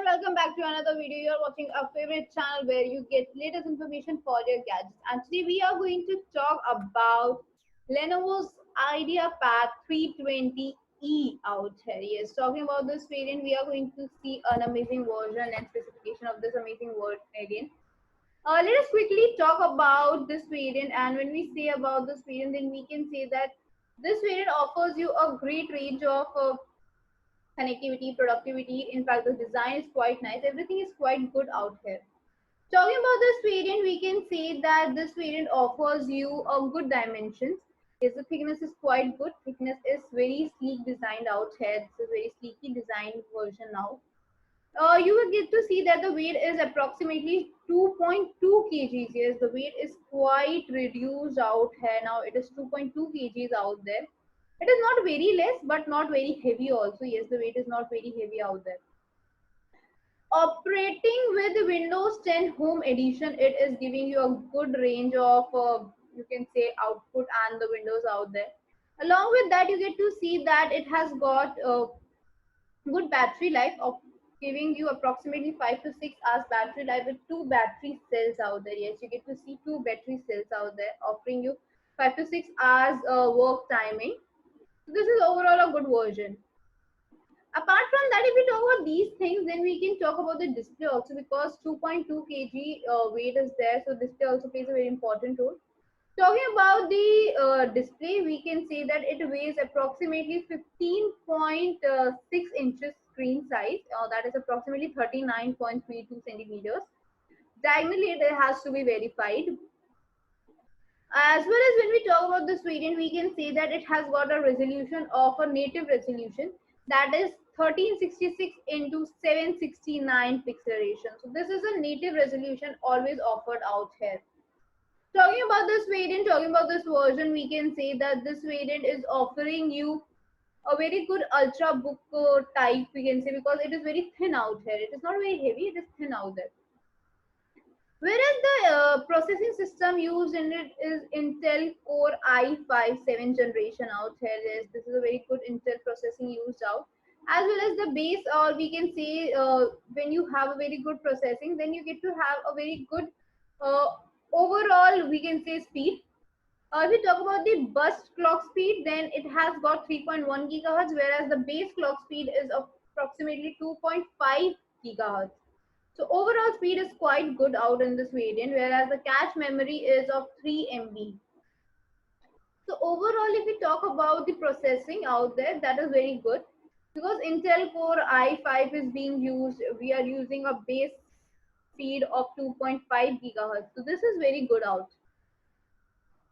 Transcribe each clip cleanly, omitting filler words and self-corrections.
welcome back to another video. You're watching our favorite channel where you get latest information for your gadgets. And today we are going to talk about Lenovo's IdeaPad 320E out here. Yes, talking about this variant, we are going to see an amazing version and specification of this amazing variant. Let us quickly talk about this variant, and when we say about this variant, then we can say that this variant offers you a great range of connectivity, productivity. In fact, the design is quite nice. Everything is quite good out here. Talking about this variant, we can say that this variant offers you a good dimensions. Yes, the thickness is quite good. Thickness is very sleek designed out here. This is very sleekly designed version now. You will get to see that the weight is approximately 2.2 kgs. Yes, the weight is quite reduced out here now. It is 2.2 kgs out there. It is not very less, but not very heavy also. Yes, the weight is not very heavy out there. Operating with Windows 10 Home Edition, it is giving you a good range of, you can say, output and the windows out there. Along with that, you get to see that it has got good battery life of giving you approximately 5 to 6 hours battery life with two battery cells out there. Yes, you get to see two battery cells out there offering you 5 to 6 hours work timing. So this is overall a good version. Apart from that, if we talk about these things, then we can talk about the display also, because 2.2 kg weight is there, so display also plays a very important role. Talking about the display, we can say that it weighs approximately 15.6 inches screen size. That is approximately 39.32 centimeters. Diagonally, it has to be verified. As well as when we talk about this variant, we can say that it has got a resolution of a native resolution, that is 1366 into 769 pixel ratio. So this is a native resolution always offered out here. Talking about this variant, talking about this version, we can say that this variant is offering you a very good ultra book type, we can say, because it is very thin out here. It is not very heavy, it is thin out there. Whereas the processing system used in it is Intel Core i5 7th generation out here. Yes, this is a very good Intel processing used out. As well as the base, or we can say, when you have a very good processing, then you get to have a very good uh, overall, we can say, speed. If we talk about the burst clock speed, then it has got 3.1 gigahertz, whereas the base clock speed is approximately 2.5 gigahertz. So overall speed is quite good out in this variant, whereas the cache memory is of 3 MB. So overall, if we talk about the processing out there, that is very good, because Intel Core i5 is being used. We are using a base speed of 2.5 gigahertz. So this is very good out.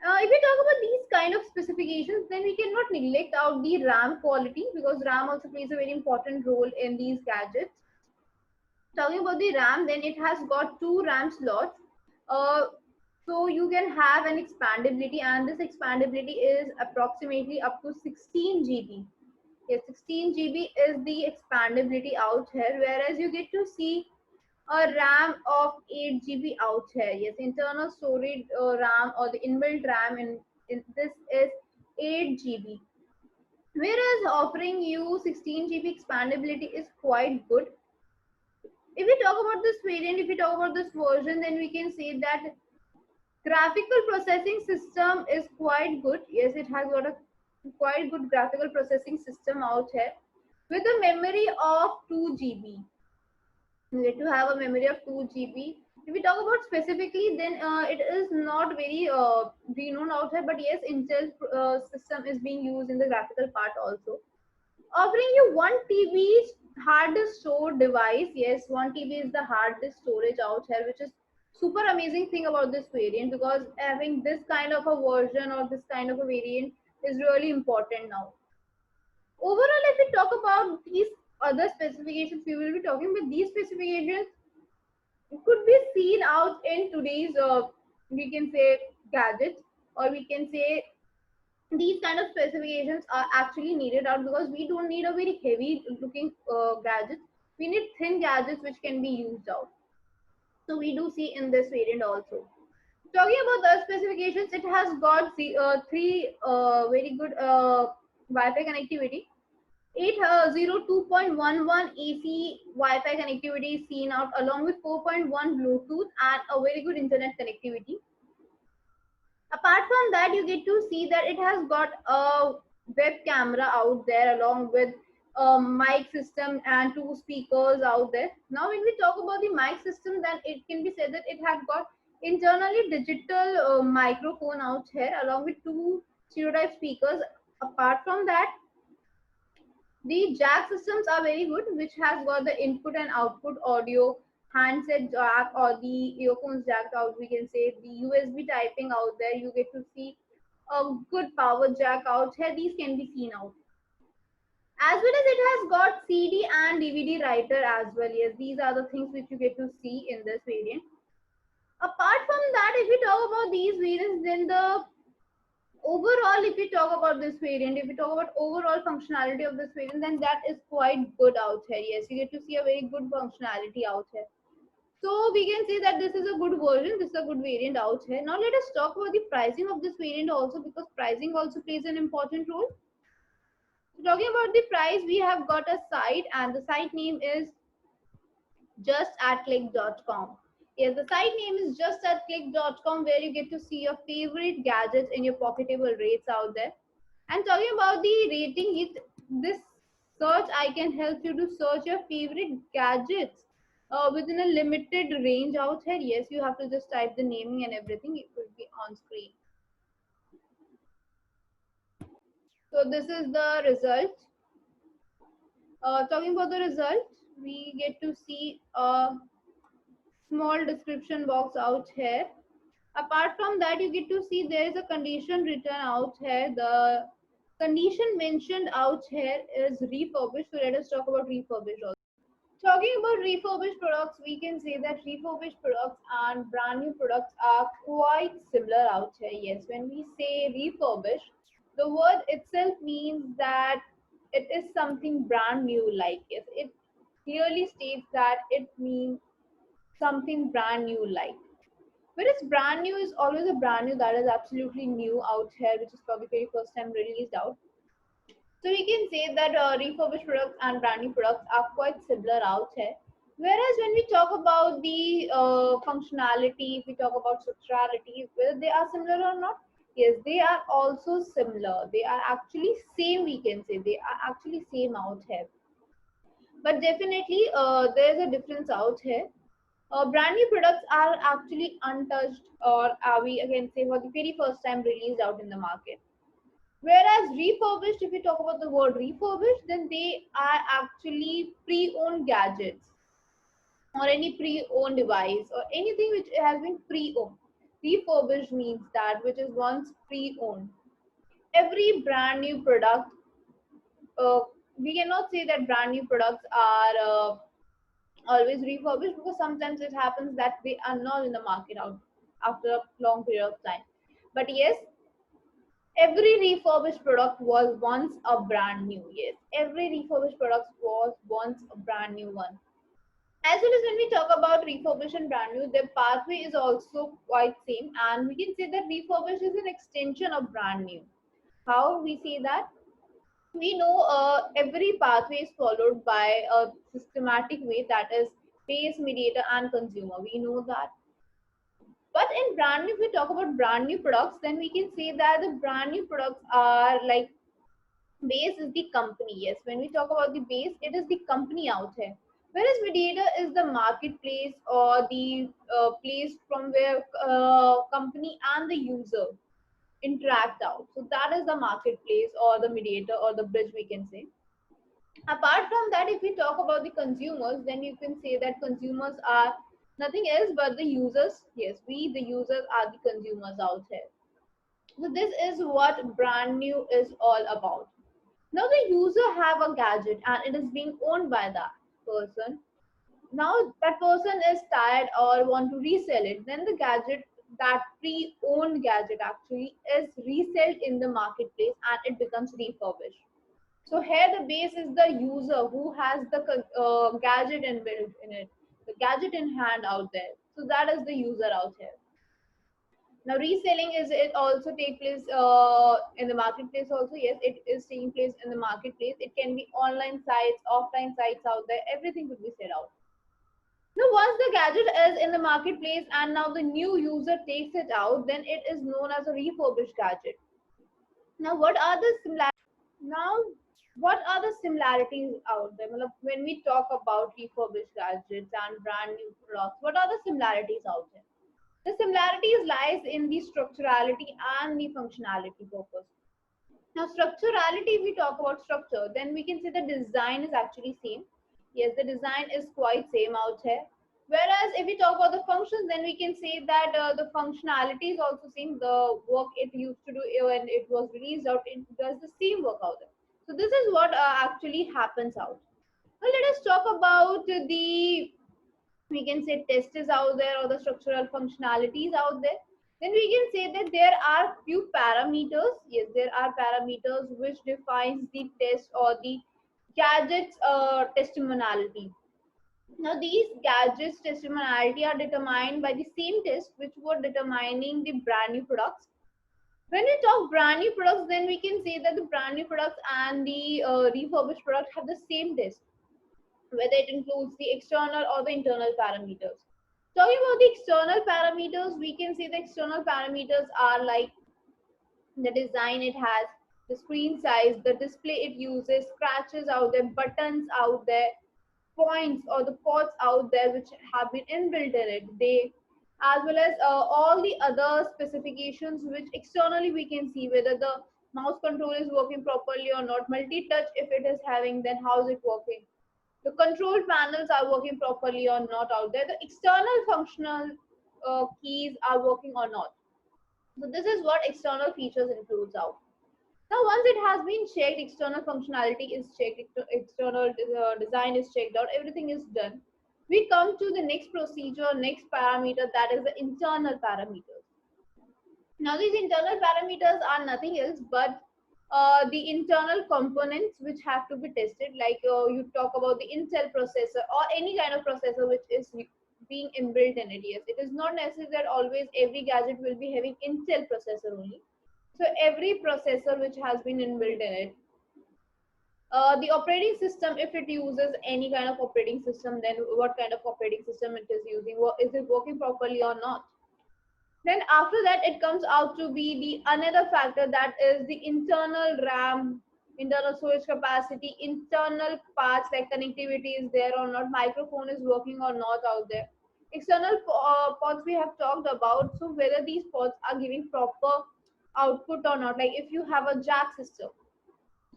If we talk about these kind of specifications, then we cannot neglect out the RAM quality, because RAM also plays a very important role in these gadgets. Talking about the RAM, then it has got two RAM slots. Uh, so you can have an expandability, and this expandability is approximately up to 16 GB. Yes, 16 GB is the expandability out here, whereas you get to see a RAM of 8 GB out here. Yes, internal storage RAM, or the inbuilt RAM in this is 8 GB. Whereas offering you 16 GB expandability is quite good. If we talk about this variant, if we talk about this version, then we can say that graphical processing system is quite good. Yes, it has got a quite good graphical processing system out here with a memory of 2 GB. You get to have a memory of 2 GB. If we talk about specifically, then it is not very renowned out here, but yes, Intel system is being used in the graphical part also. Offering you 1 TB hard disk store device. Yes, 1 TB is the hard disk storage out here, which is super amazing thing about this variant, because having this kind of a version or this kind of a variant is really important now. Overall, if we talk about these other specifications, we will be talking about these specifications could be seen out in today's, we can say, gadgets, or we can say these kind of specifications are actually needed out, because we don't need a very heavy looking gadgets. We need thin gadgets which can be used out. So we do see in this variant also. Talking about the specifications, it has got three very good Wi-Fi connectivity. 802.11 AC Wi-Fi connectivity is seen out along with 4.1 Bluetooth and a very good internet connectivity. Apart from that, you get to see that it has got a web camera out there along with a mic system and two speakers out there. Now, when we talk about the mic system, then it can be said that it has got internally digital microphone out here along with two stereo type speakers. Apart from that, the jack systems are very good, which has got the input and output audio, handset jack or the earphones jack out. We can say the USB typing out there. You get to see a good power jack out here. These can be seen out. As well as it has got CD and DVD writer as well. Yes, these are the things which you get to see in this variant. Apart from that, if we talk about these variants, then the overall, if we talk about this variant, if we talk about overall functionality of this variant, then that is quite good out here. Yes, you get to see a very good functionality out here. So we can say that this is a good version, this is a good variant out here. Now let us talk about the pricing of this variant also, because pricing also plays an important role. So talking about the price, we have got a site and the site name is justatclick.com. Yes, the site name is justatclick.com, where you get to see your favorite gadgets in your pocketable rates out there. And talking about the rating, this search icon helps you to search your favorite gadgets within a limited range out here. Yes, you have to just type the naming and everything. It will be on screen. So this is the result. Talking about the result, we get to see a small description box out here. Apart from that, you get to see there is a condition written out here. The condition mentioned out here is refurbished. So let us talk about refurbished also. Talking about refurbished products, we can say that refurbished products and brand new products are quite similar out here. Yes, when we say refurbished, the word itself means that it is something brand new. Like, yes, it clearly states that it means something brand new. Like, whereas brand new is always a brand new that is absolutely new out here, which is probably very first time released out. So we can say that refurbished products and brand new products are quite similar out here. Whereas when we talk about the functionality, if we talk about structurality, whether they are similar or not, yes, they are also similar. They are actually same. We can say they are actually same out here. But definitely, there is a difference out here. Brand new products are actually untouched, or we again say for the very first time released out in the market. Whereas refurbished, if we talk about the word refurbished, then they are actually pre-owned gadgets or any pre-owned device or anything which has been pre-owned. Refurbished means that which is once pre-owned. Every brand new product, uh, we cannot say that brand new products are always refurbished, because sometimes it happens that they are not in the market out after a long period of time. But yes, every refurbished product was once a brand new. Yes, every refurbished product was once a brand new one. As well as when we talk about refurbished and brand new, their pathway is also quite same, and we can say that refurbished is an extension of brand new. How we say that? We know every pathway is followed by a systematic way, that is base, mediator, and consumer. We know that. But in brand new, if we talk about brand new products, then we can say that the brand new products are like base is the company. Yes, when we talk about the base, it is the company out here. Whereas mediator is the marketplace or the place from where company and the user interact out. So that is the marketplace or the mediator or the bridge, we can say. Apart from that, if we talk about the consumers, then you can say that consumers are nothing else but the users. Yes, we the users are the consumers out here. So this is what brand new is all about. Now the user have a gadget and it is being owned by that person. Now that person is tired or want to resell it, then the gadget, that pre-owned gadget actually is resold in the marketplace and it becomes refurbished. So here the base is the user who has the gadget inbuilt in it, the gadget in hand out there. So that is the user out here. Now reselling is it also take place in the marketplace also. Yes, it is taking place in the marketplace. It can be online sites, offline sites out there. Everything could be said out. Now once the gadget is in the marketplace and now the new user takes it out, then it is known as a refurbished gadget. Now what are the now what are the similarities out there? Matlab, when we talk about refurbished gadgets and brand new products, what are the similarities out there? The similarities lies in the structurality and the functionality purpose. Now, structurality, if we talk about structure, then we can say the design is actually same. Yes, the design is quite same out here. Whereas if we talk about the functions, then we can say that the functionality is also same. The work it used to do when it was released out, it does the same work out there. So this is what actually happens out. Now let us talk about the, we can say, tests out there or the structural functionalities out there. Then we can say that there are few parameters. Yes, there are parameters which defines the test or the gadgets testimoniality. Now these gadgets testimoniality are determined by the same test which were determining the brand new products. When we talk brand new products, then we can say that the brand new products and the refurbished product have the same test, whether it includes the external or the internal parameters. Talking about the external parameters, we can say the external parameters are like the design it has, the screen size, the display it uses, scratches out there, buttons out there, points or the ports out there which have been inbuilt in it. They, as well as all the other specifications which externally we can see whether the mouse control is working properly or not, multi-touch if it is having, then how is it working, the control panels are working properly or not out there, the external functional keys are working or not. So this is what external features includes out. Now once it has been checked, external functionality is checked, external design is checked out, everything is done, we come to the next procedure, next parameter, that is the internal parameters. Now these internal parameters are nothing else but the internal components which have to be tested. Like you talk about the Intel processor or any kind of processor which is being inbuilt in it. Yes, it is not necessary that always every gadget will be having Intel processor only. So every processor which has been inbuilt in it, the operating system, if it uses any kind of operating system, then what kind of operating system it is using, is it working properly or not. Then after that, it comes out to be the another factor, that is the internal RAM, internal storage capacity, internal parts like connectivity is there or not, microphone is working or not out there. External ports we have talked about, so whether these ports are giving proper output or not. Like if you have a jack system,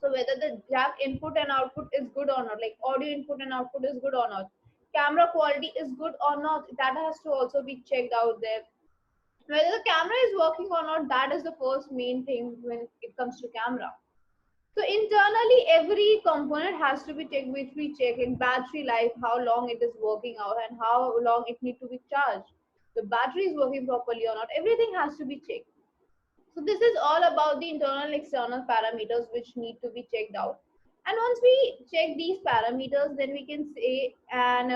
so whether the jack input and output is good or not, like audio input and output is good or not, camera quality is good or not, that has to also be checked out there. Whether the camera is working or not, that is the first main thing when it comes to camera. So internally every component has to be checked, which we check in battery life, how long it is working out and how long it need to be charged, the battery is working properly or not, everything has to be checked. So this is all about the internal and external parameters which need to be checked out. And once we check these parameters, then we can say, and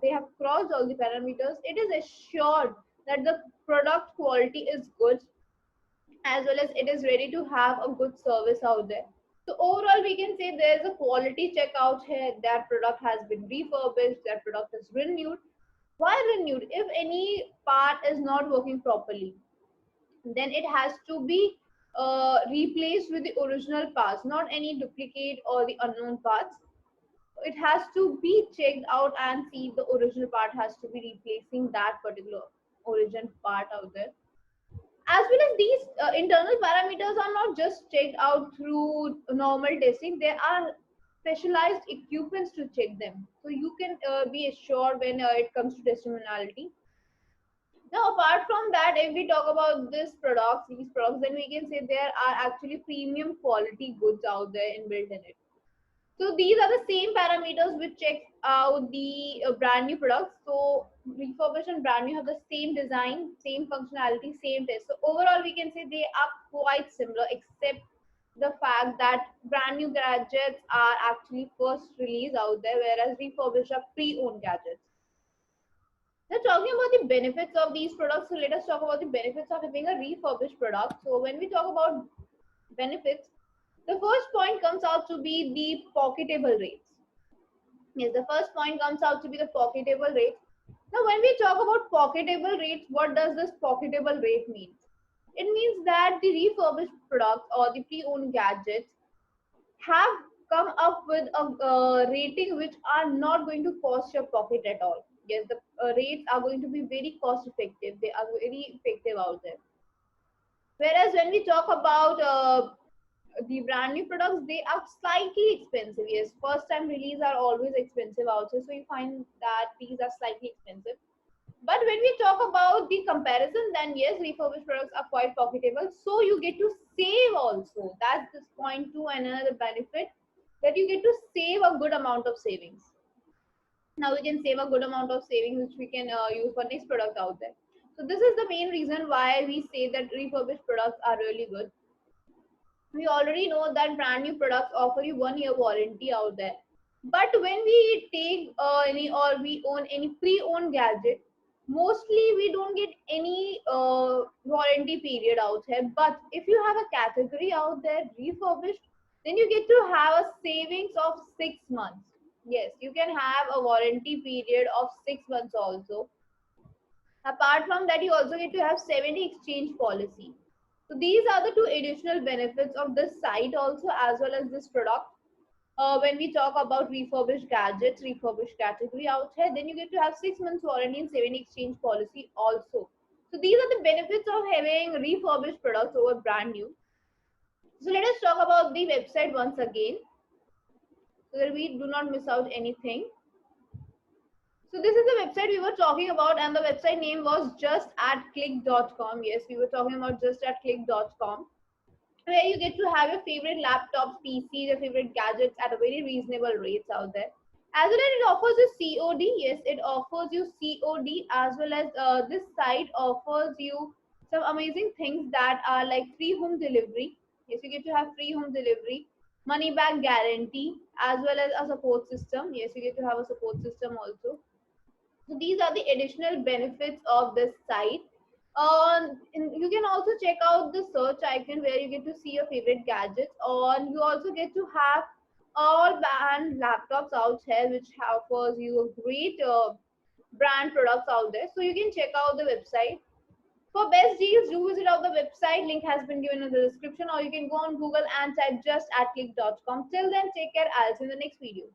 they have crossed all the parameters, it is assured that the product quality is good, as well as it is ready to have a good service out there. So overall, we can say there is a quality check out here. That product has been refurbished, that product is renewed. Why renewed? If any part is not working properly, then it has to be replaced with the original parts, not any duplicate or the unknown parts. It has to be checked out and see the original part has to be replacing that particular origin part out there. As well as these internal parameters are not just checked out through normal testing, there are specialized equipments to check them, so you can be assured when it comes to testimoniality. Now, apart from that, if we talk about these products, then we can say there are actually premium quality goods out there inbuilt in it. So these are the same parameters which check out the brand new products. So refurbished and brand new have the same design, same functionality, same test. So overall, we can say they are quite similar, except the fact that brand new gadgets are actually first released out there, whereas refurbished are pre-owned gadgets. Now talking about the benefits of these products, so let us talk about the benefits of having a refurbished product. So when we talk about benefits, the first point comes out to be the pocketable rates. Yes, the first point comes out to be the pocketable rate. Now, when we talk about pocketable rates, what does this pocketable rate mean? It means that the refurbished products or the pre-owned gadgets have come up with a rating which are not going to cost your pocket at all. Yes, the rates are going to be very cost effective. They are very effective out there. Whereas when we talk about the brand new products, they are slightly expensive. Yes, first time release are always expensive also, so you find that these are slightly expensive. But when we talk about the comparison, then yes, refurbished products are quite profitable, so you get to save also. That's this point two, and another benefit, that you get to save a good amount of savings. Now we can save a good amount of savings which we can use for next product out there. So this is the main reason why we say that refurbished products are really good. We already know that brand new products offer you 1 year warranty out there, but when we take any, or we own any pre-owned gadget, mostly we don't get any warranty period out here. But if you have a category out there refurbished, then you get to have a savings of 6 months. Yes, you can have a warranty period of 6 months also. Apart from that, you also get to have 70 exchange policy. So these are the two additional benefits of this site also, as well as this product. When we talk about refurbished gadgets, refurbished category out here, then you get to have 6 months warranty and 70 exchange policy also. So these are the benefits of having refurbished products over brand new. So let us talk about the website once again, so that we do not miss out anything. So this is the website we were talking about, and the website name was justatclick.com. Yes, we were talking about justatclick.com, where you get to have your favorite laptops, PCs, your favorite gadgets at a very reasonable rates out there. As well as it offers you COD. Yes, it offers you COD, as well as this site offers you some amazing things that are like free home delivery. Yes, you get to have free home delivery, money back guarantee, as well as a support system. Yes, you get to have a support system also. So these are the additional benefits of this site. You can also check out the search icon where you get to see your favorite gadgets, or you also get to have all brand laptops out here, which offers you a great brand products out there. So you can check out the website. For best deals, do visit out the website. Link has been given in the description, or you can go on Google and type just at click.com. Till then, take care. I'll see you in the next video.